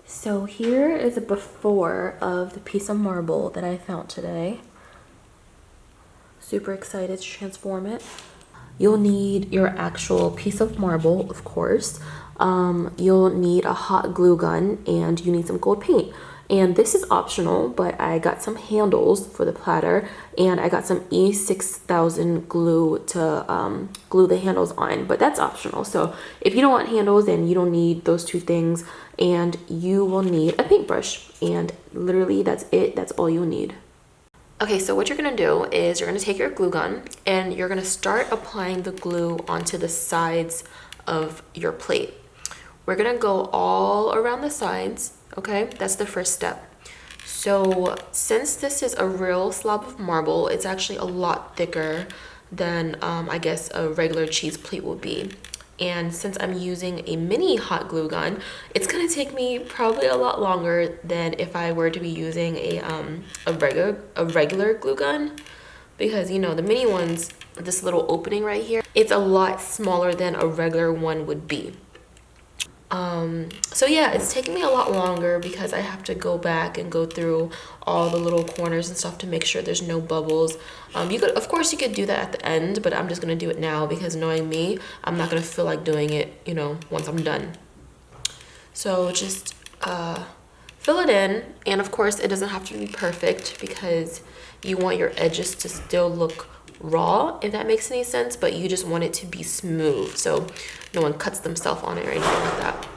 So here is a before of the piece of marble that I found today. Super excited to transform it. You'll need your actual piece of marble, of course. You'll need a hot glue gun, and you need some gold paint. And this is optional, but I got some handles for the platter, and I got some E6000 glue to glue the handles on, but that's optional. So if you don't want handles, then you don't need those two things, and you will need a paintbrush, and literally that's it. That's all you'll need. Okay, so what you're gonna do is you're gonna take your glue gun and you're gonna start applying the glue onto the sides of your plate. We're gonna go all around the sides, okay? That's the first step. So since this is a real slab of marble, it's actually a lot thicker than I guess a regular cheese plate would be. And since I'm using a mini hot glue gun, it's gonna take me probably a lot longer than if I were to be using a regular glue gun, because you know the mini ones, this little opening right here, it's a lot smaller than a regular one would be. So yeah, it's taking me a lot longer because I have to go back and go through all the little corners and stuff to make sure there's no bubbles. You could, of course, you could do that at the end, but I'm just gonna do it now because knowing me, I'm not gonna feel like doing it, you know, once I'm done. So just fill it in, and of course, it doesn't have to be perfect because you want your edges to still look raw, if that makes any sense, but you just want it to be smooth so no one cuts themselves on it or anything like that.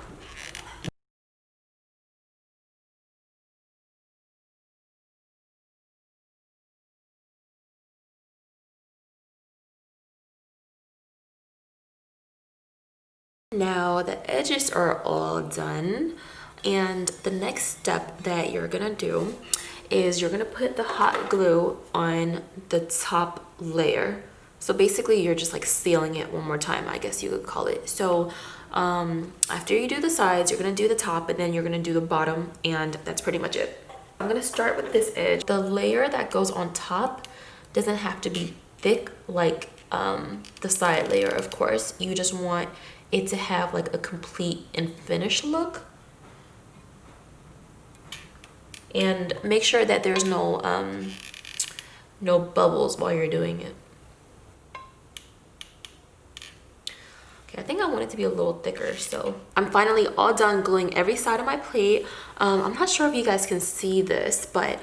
Now the edges are all done, and the next step that you're gonna do is you're gonna put the hot glue on the top layer. So basically you're just like sealing it one more time, I guess you could call it. So after you do the sides, you're gonna do the top, and then you're gonna do the bottom, and that's pretty much it. I'm gonna start with this edge. The layer that goes on top doesn't have to be thick like the side layer, of course. You just want it to have like a complete and finished look. And make sure that there's no bubbles while you're doing it. Okay, I think I want it to be a little thicker, so I'm finally all done gluing every side of my plate. I'm not sure if you guys can see this, but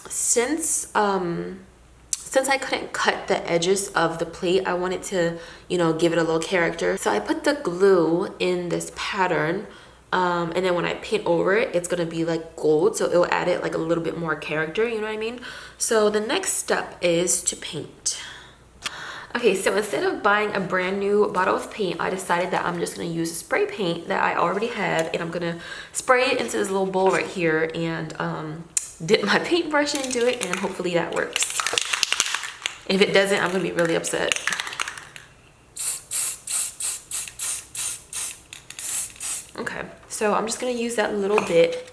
since I couldn't cut the edges of the plate, I wanted to, you know, give it a little character. So I put the glue in this pattern, and then when I paint over it, it's gonna be like gold, so it'll add it like a little bit more character, you know what I mean? So the next step is to paint. Okay, so instead of buying a brand new bottle of paint, I decided that I'm just gonna use spray paint that I already have, and I'm gonna spray it into this little bowl right here and dip my paintbrush into it, and hopefully that works. If it doesn't, I'm gonna be really upset. Okay, so I'm just gonna use that little bit.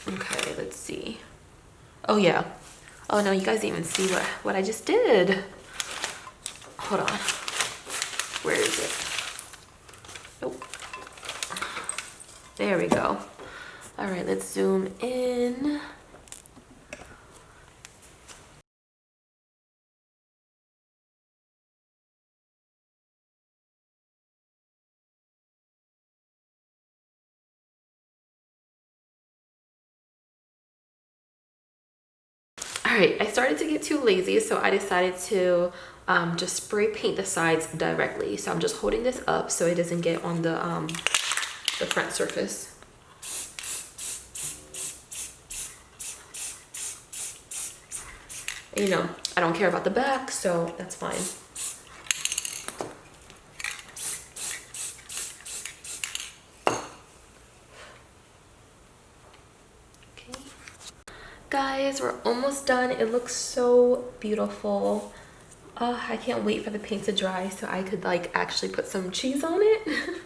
Okay, let's see. Oh yeah. Oh no, you guys didn't even see what I just did. Hold on. Where is it? Nope. There we go. All right, let's zoom in. All right, I started to get too lazy, so I decided to just spray paint the sides directly. So I'm just holding this up so it doesn't get on the front surface. You know, I don't care about the back, so that's fine. Okay. Guys, we're almost done. It looks so beautiful. I can't wait for the paint to dry so I could like actually put some cheese on it.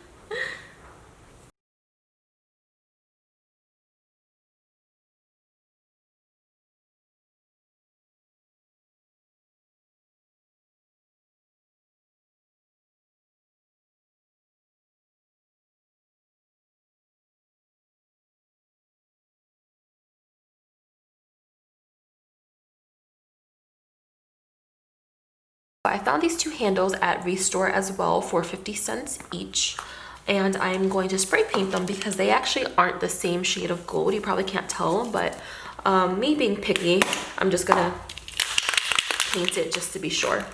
I found these two handles at Restore as well for 50 cents each. And I'm going to spray paint them because they actually aren't the same shade of gold. You probably can't tell, but me being picky, I'm just gonna paint it just to be sure.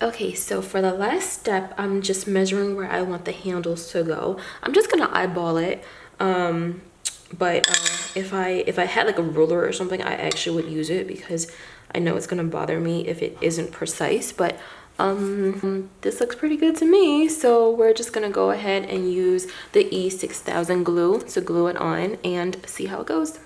Okay, so for the last step, I'm just measuring where I want the handles to go. I'm just gonna eyeball it. But if I had like a ruler or something, I actually would use it because I know it's gonna bother me if it isn't precise. But this looks pretty good to me, so we're just gonna go ahead and use the E6000 glue to glue it on and see how it goes.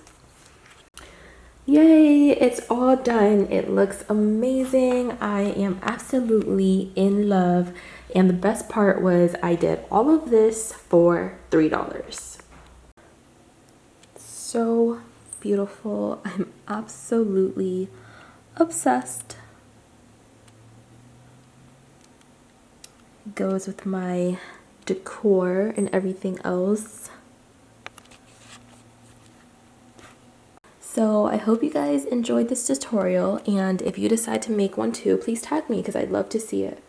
Yay, it's all done. It looks amazing. I am absolutely in love, and the best part was I did all of this for $3. So beautiful. I'm absolutely obsessed. It goes with my decor and everything else. So I hope you guys enjoyed this tutorial, and if you decide to make one too, please tag me because I'd love to see it.